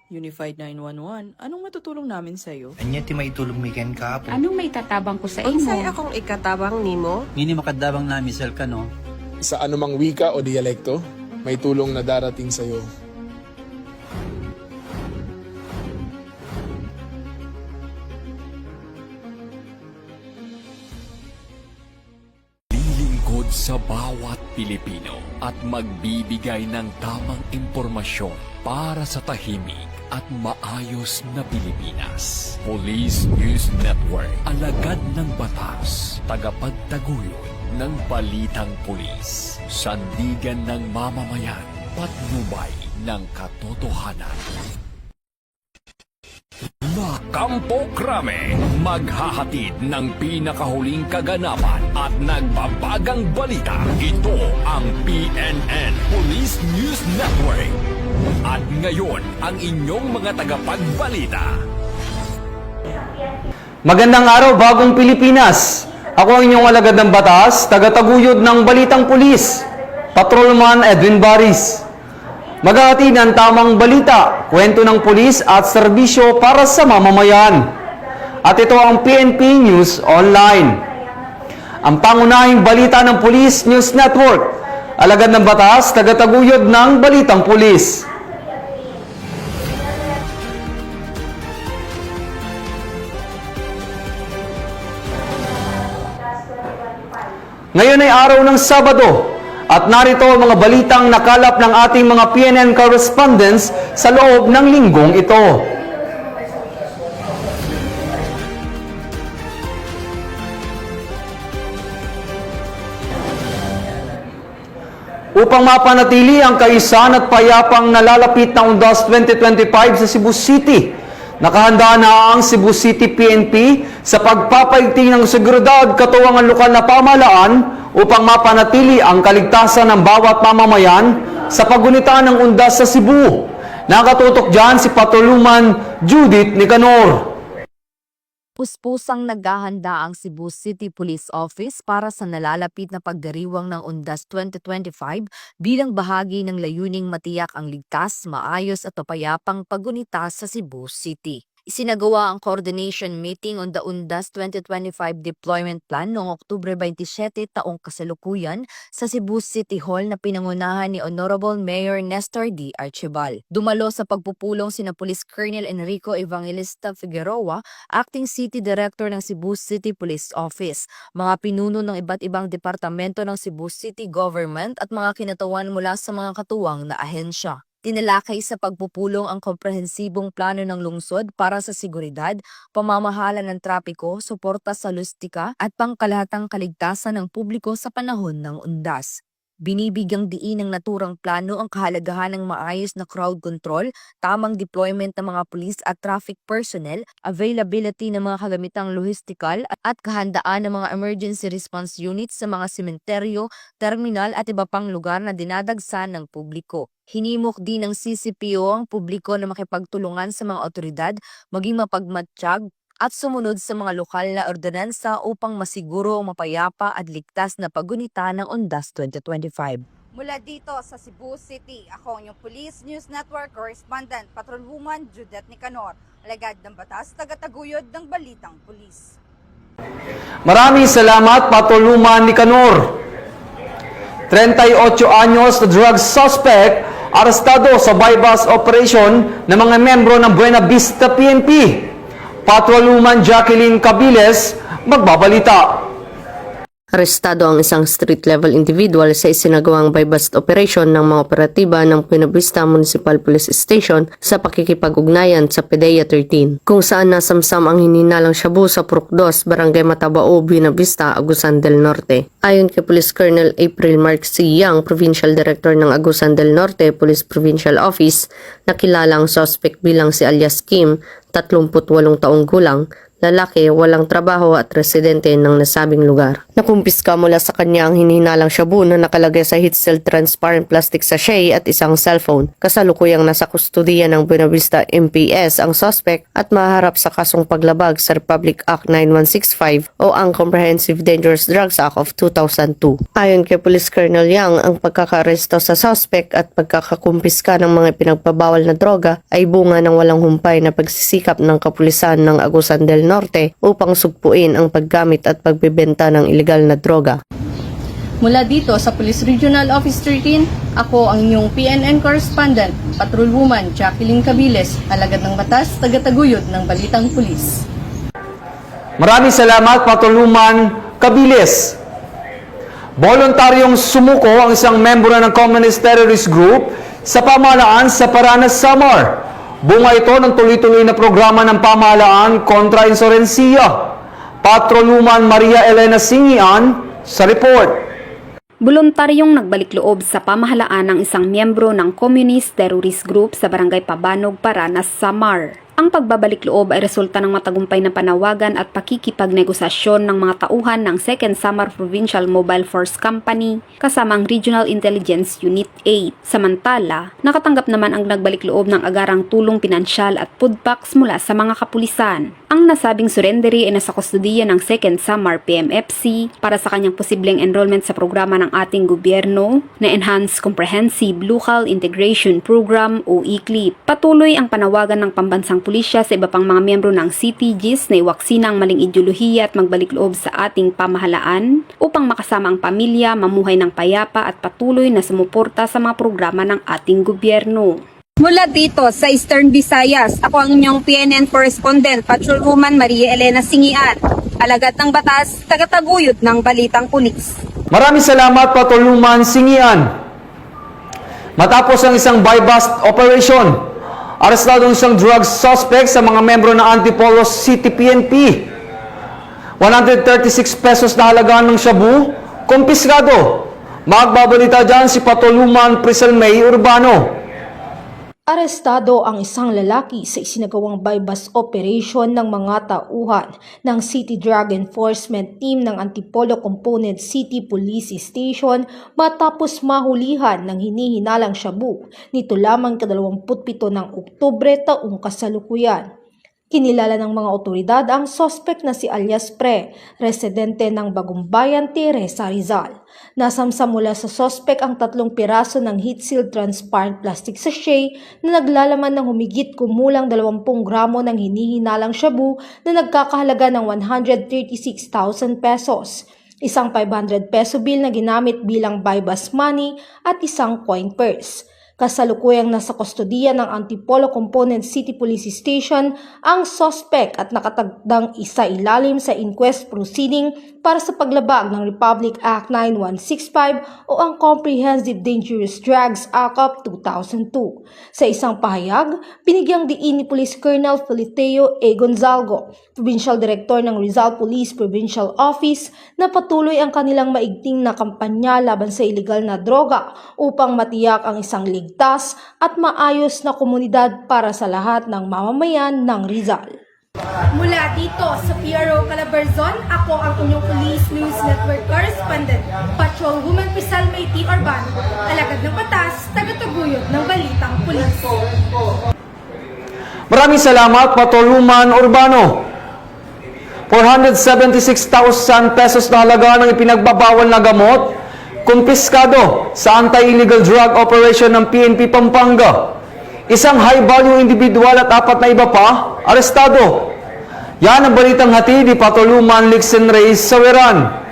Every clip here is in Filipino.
Unified 911, anong matutulong namin sa'yo? Anya ti maitulog mi ken kahapon. Anong may tatabang ko sa Unsay imo? akong ikatabang nimo? Ngini makadabang na misal ka no. Sa anumang wika o dialekto, may tulong na darating sa iyo. Lilingkod sa bawat Pilipino at magbibigay ng tamang impormasyon para sa tahimik at maayos na Pilipinas. Police News Network, alagad ng batas, tagapagtaguyod ng balitang pulis, sandigan ng mamamayan, patnubay ng katotohanan. La Campo Crame, maghahatid ng pinakahuling kaganapan at nagbabagang balita. Ito ang PNN Police News Network. At ngayon, ang inyong mga tagapagbalita. Magandang araw, bagong Pilipinas. Ako ang inyong alagad ng batas, tagataguyod ng Balitang Pulis, Patrolman Edwin Baris. Maghahatid ng tamang balita, kwento ng pulis at serbisyo para sa mamamayan. At ito ang PNP News Online. Ang pangunahing balita ng Police News Network, alagad ng batas, tagataguyod ng Balitang Pulis. Ngayon ay araw ng Sabado at narito ang mga balitang nakalap ng ating mga PNN correspondents sa loob ng linggong ito. Upang mapanatili ang kaisan at payapang nalalapit na Undas 2025 sa Cebu City, nakahanda na ang Cebu City PNP sa pagpapaigting ng seguridad katuwang ang lokal na pamahalaan upang mapanatili ang kaligtasan ng bawat mamamayan sa paggunita ng undas sa Cebu. Nakatutok dyan si Patrolman Judith Nicanor. Puspusang naghahanda ang Cebu City Police Office para sa nalalapit na pagdiriwang ng Undas 2025 bilang bahagi ng layuning matiyak ang ligtas, maayos at payapang paggunita sa Cebu City. Isinagawa ang coordination meeting on the Undas 2025 Deployment Plan noong Oktubre 27 taong kasalukuyan sa Cebu City Hall na pinangunahan ni Honorable Mayor Nestor D. Archibal. Dumalo sa pagpupulong sina Police Colonel Enrico Evangelista Figueroa, Acting City Director ng Cebu City Police Office, mga pinuno ng iba't ibang departamento ng Cebu City Government at mga kinatawan mula sa mga katuwang na ahensya. Tinalakay sa pagpupulong ang komprehensibong plano ng lungsod para sa seguridad, pamamahala ng trapiko, suporta sa lustika at pangkalahatang kaligtasan ng publiko sa panahon ng undas. Binibigyang diin ng naturang plano ang kahalagahan ng maayos na crowd control, tamang deployment ng mga pulis at traffic personnel, availability ng mga kagamitang lohistikal at kahandaan ng mga emergency response units sa mga sementeryo, terminal at iba pang lugar na dinadagsan ng publiko. Hinimok din ng CCPO ang publiko na makipagtulungan sa mga otoridad, maging mapagmatsyag at sumunod sa mga lokal na ordinansa upang masiguro ang mapayapa at ligtas na paggunita ng Undas 2025. Mula dito sa Cebu City, ako ang inyong Police News Network Correspondent, Patrolwoman Judith Nicanor, alagad ng batas, tagataguyod ng Balitang Pulis. Maraming salamat, Patrolman Nicanor. 38 anyos na drug suspect arestado sa bypass operation ng mga membro ng Buena Vista PNP. Patrolwoman Jacqueline Cabiles magbabalita. Arestado ang isang street-level individual sa isinagawang bypass operation ng mga operatiba ng Buena Vista Municipal Police Station sa pakikipag-ugnayan sa PDEA 13, kung saan nasamsam ang hininalang shabu sa Purok 2, Barangay Matabao, Buena Vista, Agusan del Norte. Ayon kay Police Colonel April Mark C. Yang, Provincial Director ng Agusan del Norte Police Provincial Office, nakilala ang suspect bilang si alias Kim, 38 taong gulang, lalaki, walang trabaho at residente ng nasabing lugar. Nakumpiska mula sa kanya ang hinihinalang shabu na nakalagay sa heat seal transparent plastic sachet at isang cellphone. Kasalukuyang nasa kustudiya ng Buena Vista MPS ang suspect at maharap sa kasong paglabag sa Republic Act 9165 o ang Comprehensive Dangerous Drugs Act of 2002. Ayon kay Police Colonel Yang, ang pagkakaresto sa suspect at pagkakakumpiska ng mga pinagbabawal na droga ay bunga ng walang humpay na pagsisikap ng kapulisan ng Agusan del Norte upang sugpuin ang paggamit at pagbebenta ng ilegal na droga. Mula dito sa Police Regional Office 13, ako ang inyong PNN correspondent, Patrolwoman Jacqueline Cabiles, alagad ng batas, tagataguyod ng Balitang Pulis. Maraming salamat, Patrolwoman Cabiles. Voluntaryong sumuko ang isang membro ng Communist Terrorist Group sa pamahalaan sa Paranas, Samar. Bunga ito ng tuloy-tuloy na programa ng pamahalaan kontra insurensiya. Patrolwoman Maria Elena Singian sa report. Voluntaryong nagbalik loob sa pamahalaan ng isang miyembro ng Communist Terrorist Group sa Barangay Pabanog, Paranas, Samar. Ang pagbabalik loob ay resulta ng matagumpay na panawagan at pakikipagnegosasyon ng mga tauhan ng 2nd Samar Provincial Mobile Force Company kasama ang Regional Intelligence Unit 8. Samantala, nakatanggap naman ang nagbalik loob ng agarang tulong pinansyal at food packs mula sa mga kapulisan. Ang nasabing surrendery ay nasa kustudiya ng 2nd Samar PMFC para sa kanyang posibleng enrollment sa programa ng ating gobyerno na Enhanced Comprehensive Local Integration Program o ECLIP. Patuloy ang panawagan ng pambansang pulisya sa iba pang mga miyembro ng CTGs na iwaksina ang maling ideolohiya at magbalik loob sa ating pamahalaan upang makasama ang pamilya, mamuhay ng payapa at patuloy na sumuporta sa mga programa ng ating gobyerno. Mula dito sa Eastern Visayas, ako ang inyong PNN correspondent, Patrolwoman Maria Elena Singian, alagad ng batas, tagataguyod ng Balitang Pulis. Maraming salamat, Patrolwoman Singian. Matapos ang isang buy-bust operation, arestado isang drug suspect sa mga membro ng Antipolo City PNP. 136 pesos na halaga ng shabu, kumpiskado. Magbabalita dyan si Patrolwoman Priscel May Urbano. Arestado ang isang lalaki sa isinagawang buy-bust operation ng mga tauhan ng City Drug Enforcement Team ng Antipolo Component City Police Station matapos mahulihan ng hinihinalang shabu nito lamang 27 ng Oktubre taong kasalukuyan. Kinilala ng mga otoridad ang suspect na si alias Pre, residente ng Bagumbayan, Teresa, Rizal. Nasamsam mula sa suspect ang 3 piraso ng heat-sealed transparent plastic sachet na naglalaman ng humigit kumulang 20 gramo ng hinihinalang shabu na nagkakahalaga ng 136,000 pesos. Isang 500 peso bill na ginamit bilang buy-bust money at isang coin purse. Kasalukuyang nasa kustodiya ng Antipolo Component City Police Station ang suspect at nakatagdang isa ilalim sa inquest proceeding para sa paglabag ng Republic Act 9165 o ang Comprehensive Dangerous Drugs Act of 2002. Sa isang pahayag, binigyang diin ni Police Colonel Feliteo A. Gonzalgo, Provincial Director ng Rizal Police Provincial Office, na patuloy ang kanilang maigting na kampanya laban sa iligal na droga upang matiyak ang isang ligtas at maayos na komunidad para sa lahat ng mamamayan ng Rizal. Mula dito sa PRO Calabarzon, ako ang inyong Police News Network correspondent, Patrolwoman Priscel May Urbano, alagad ng batas, tagataguyod ng Balitang Pulis. Maraming salamat, Patrolwoman Urbano. 476,000 pesos na halaga ng ipinagbabawal na gamot, kumpiskado sa anti-illegal drug operation ng PNP Pampanga. Isang high-value individual at 4 na iba pa, arestado. Yan ang balitang hatid ni Patrolwoman Lixen Reyes Saweran.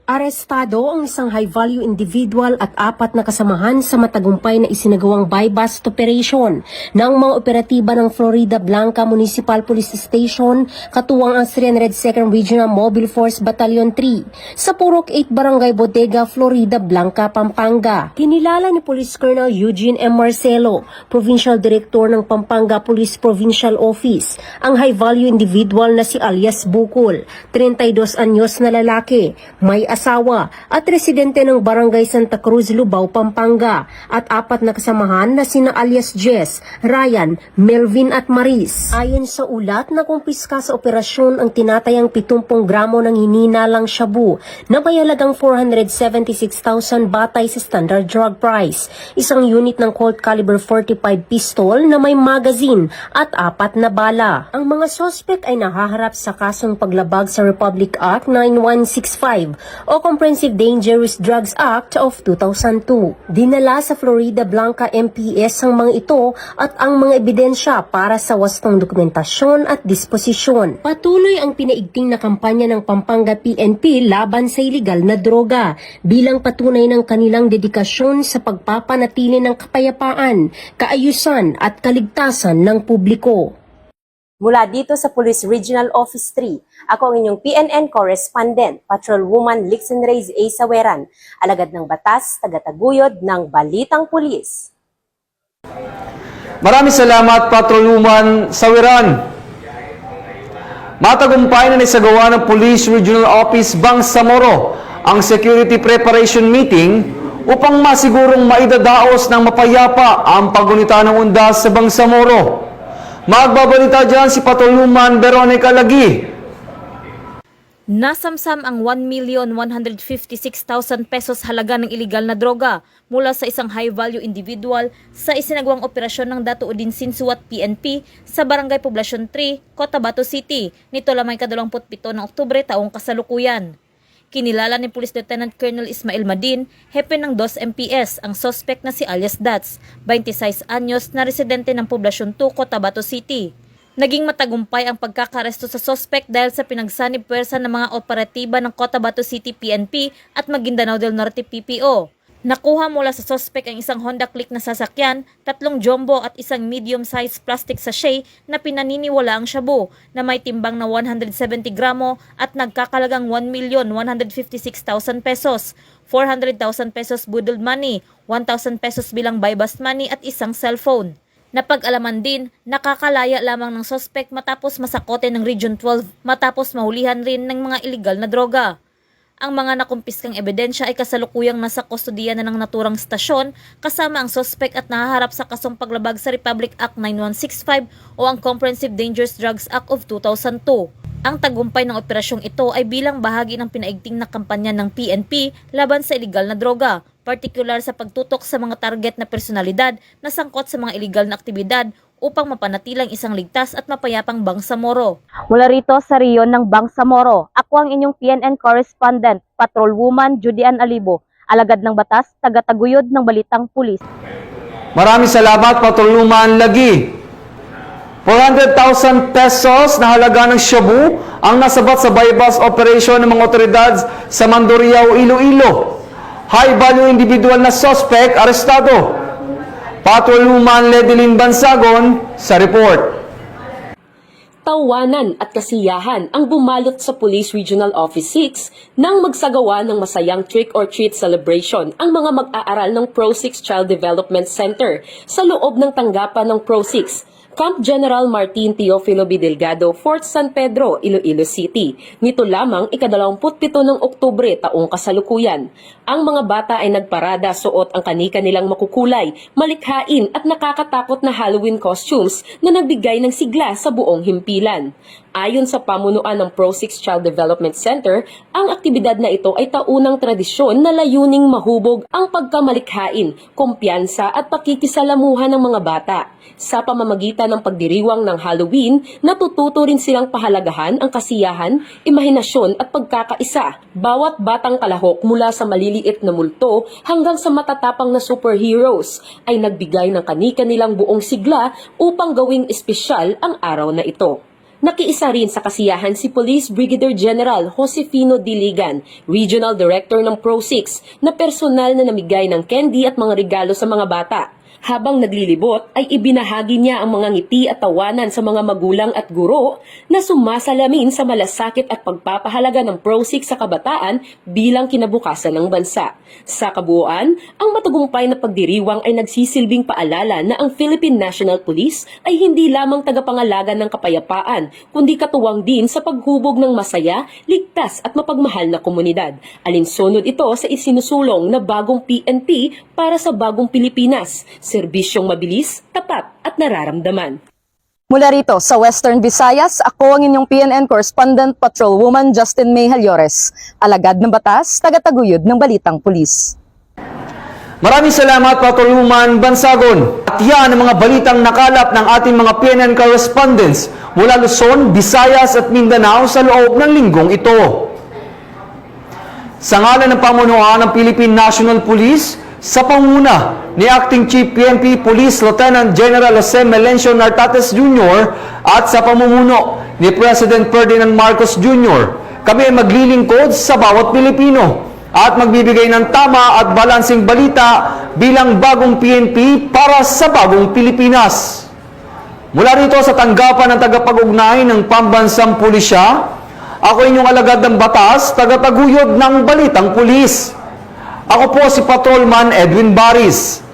Arestado ang isang high-value individual at 4 na kasamahan sa matagumpay na isinagawang buy-bust operation ng mga operatiba ng Florida Blanca Municipal Police Station katuwang ang 302nd Regional Mobile Force Battalion 3 sa Purok 8 Barangay Bodega, Florida Blanca, Pampanga. Kinilala ni Police Colonel Eugene M. Marcelo, Provincial Director ng Pampanga Police Provincial Office, ang high-value individual na si alias Bukol, 32 anyos na lalaki, may mag-asawa at residente ng Barangay Santa Cruz, Lubao, Pampanga at 4 na kasamahan na sina alias Jess, Ryan, Melvin at Maris. Ayon sa ulat, nakumpiska sa operasyon ang tinatayang 70 gramo ng hininalang shabu na may halagang 476,000 batay sa standard drug price, isang unit ng Colt caliber 45 pistol na may magazine at 4 na bala. Ang mga sospek ay nahaharap sa kasong paglabag sa Republic Act 9165 o Comprehensive Dangerous Drugs Act of 2002. Dinala sa Florida Blanca MPS ang mga ito at ang mga ebidensya para sa wastong dokumentasyon at disposisyon. Patuloy ang pinaigting na kampanya ng Pampanga PNP laban sa iligal na droga bilang patunay ng kanilang dedikasyon sa pagpapanatili ng kapayapaan, kaayusan at kaligtasan ng publiko. Mula dito sa Police Regional Office 3, ako ang inyong PNN correspondent, Patrolwoman Lixen Reyes A. Saweran, alagad ng batas, tagataguyod ng Balitang Pulis. Maraming salamat, Patrolwoman Saweran. Matagumpay na naisagawa ng Police Regional Office Bangsamoro ang security preparation meeting upang masigurong maidadaos ng mapayapa ang paggunita ng undas sa Bangsamoro. Magbabalita dyan si Patrolwoman Veronica Lagi. Nasamsam ang 1,156,000 pesos halaga ng iligal na droga mula sa isang high-value individual sa isinagawang operasyon ng Dato Udin Sinsuat PNP sa Barangay Poblacion 3, Cotabato City, nito lamang 27 ng Oktubre taong kasalukuyan. Kinilala ni Police Lieutenant Colonel Ismail Madin, hepe ng 2 MPS, ang suspect na si alias Dats, 26 anyos na residente ng Poblacion 2, Cotabato City. Naging matagumpay ang pagkakaresto sa suspect dahil sa pinagsanib puwersa ng mga operatiba ng Cotabato City PNP at Maguindanao del Norte PPO. Nakuha mula sa suspect ang isang Honda Click na sasakyan, 3 jumbo at isang medium-sized plastic sachet na pinaniniwala ang shabu na may timbang na 170 gramo at nagkakalagang 1,156,000 pesos, 400,000 pesos budol money, 1,000 pesos bilang buy-bust money at isang cellphone. Napag-alaman din, nakakalaya lamang ng suspect matapos masakote ng Region 12 matapos mahulihan rin ng mga iligal na droga. Ang mga nakumpiskang ebidensya ay kasalukuyang nasa kustodiya na ng naturang stasyon kasama ang suspect at nahaharap sa kasong paglabag sa Republic Act 9165 o ang Comprehensive Dangerous Drugs Act of 2002. Ang tagumpay ng operasyong ito ay bilang bahagi ng pinaigting na kampanya ng PNP laban sa iligal na droga, partikular sa pagtutok sa mga target na personalidad na sangkot sa mga iligal na aktibidad upang mapanatilang isang ligtas at mapayapang Bangsamoro. Mula rito sa riyon ng Bangsamoro, ako ang inyong PNN correspondent, Patrolwoman Judy Ann Alibo, alagad ng batas, tagataguyod ng Balitang Pulis. Maraming salamat, Patrolwoman Lagi. 400,000 pesos na halaga ng shabu ang nasabat sa buy-bust operation ng mga otoridad sa Mandurriao, Iloilo. High-value individual na suspect arestado. Patrolwoman Ledilyn Bansagon sa report. Tawanan at kasiyahan ang bumalot sa Police Regional Office 6 nang magsagawa ng masayang trick-or-treat celebration ang mga mag-aaral ng Pro-6 Child Development Center sa loob ng tanggapan ng Pro-6, Camp General Martin Teofilo B. Delgado, Fort San Pedro, Iloilo City. Nito lamang 27 ng Oktubre taong kasalukuyan. Ang mga bata ay nagparada suot ang kani-kanilang makukulay, malikhain at nakakatakot na Halloween costumes na nagbigay ng sigla sa buong himpilan. Ayon sa pamunuan ng Pro-6 Child Development Center, ang aktibidad na ito ay taunang tradisyon na layuning mahubog ang pagkamalikhain, kumpiyansa at pakikisalamuhan ng mga bata. Sa pamamagitan ng pagdiriwang ng Halloween, natututo rin silang pahalagahan ang kasiyahan, imahinasyon at pagkakaisa. Bawat batang kalahok mula sa maliliit na multo hanggang sa matatapang na superheroes ay nagbigay ng kani-kanilang buong sigla upang gawing espesyal ang araw na ito. Nakiisa rin sa kasiyahan si Police Brigadier General Josefino Diligan, Regional Director ng Pro-6, na personal na namigay ng candy at mga regalo sa mga bata. Habang naglilibot ay ibinahagi niya ang mga ngiti at tawanan sa mga magulang at guro na sumasalamin sa malasakit at pagpapahalaga ng PRO-6 sa kabataan bilang kinabukasan ng bansa. Sa kabuuan, ang matagumpay na pagdiriwang ay nagsisilbing paalala na ang Philippine National Police ay hindi lamang tagapangalaga ng kapayapaan, kundi katuwang din sa paghubog ng masaya, ligtas at mapagmahal na komunidad. Alinsunod ito sa isinusulong na bagong PNP para sa bagong Pilipinas, serbisyong mabilis, tapat at nararamdaman. Mula rito sa Western Visayas, ako ang inyong PNN Correspondent Patrolwoman Justin May Halyores, alagad ng batas, tagataguyod ng Balitang Pulis. Maraming salamat, Patrolwoman Bansagon. At yan ang mga balitang nakalap ng ating mga PNN correspondents mula Luzon, Visayas at Mindanao sa loob ng linggong ito. Sa ngalan ng pamunuan ng Philippine National Police, sa panguna ni Acting Chief PNP Police Lieutenant General Jose Melencio Nartates Jr. at sa pamumuno ni President Ferdinand Marcos Jr., kami ay maglilingkod sa bawat Pilipino at magbibigay ng tama at balansing balita bilang bagong PNP para sa bagong Pilipinas. Mula rito sa tanggapan ng tagapag-ugnay ng Pambansang Pulisya, ako inyong alagad ng batas, tagataguyod ng Balitang Pulis. Ako po si Patrolman Edwin Baris.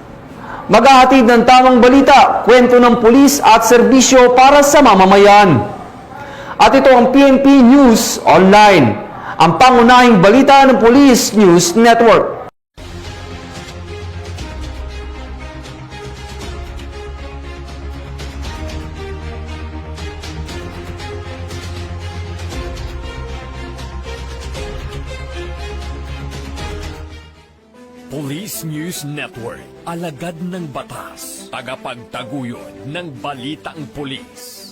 Maghahatid ng tamang balita, kwento ng pulis at serbisyo para sa mamamayan. At ito ang PNP News Online, ang pangunahing balita ng Police News Network. Police News Network, alagad ng batas, tagapagtaguyod ng balitang pulis.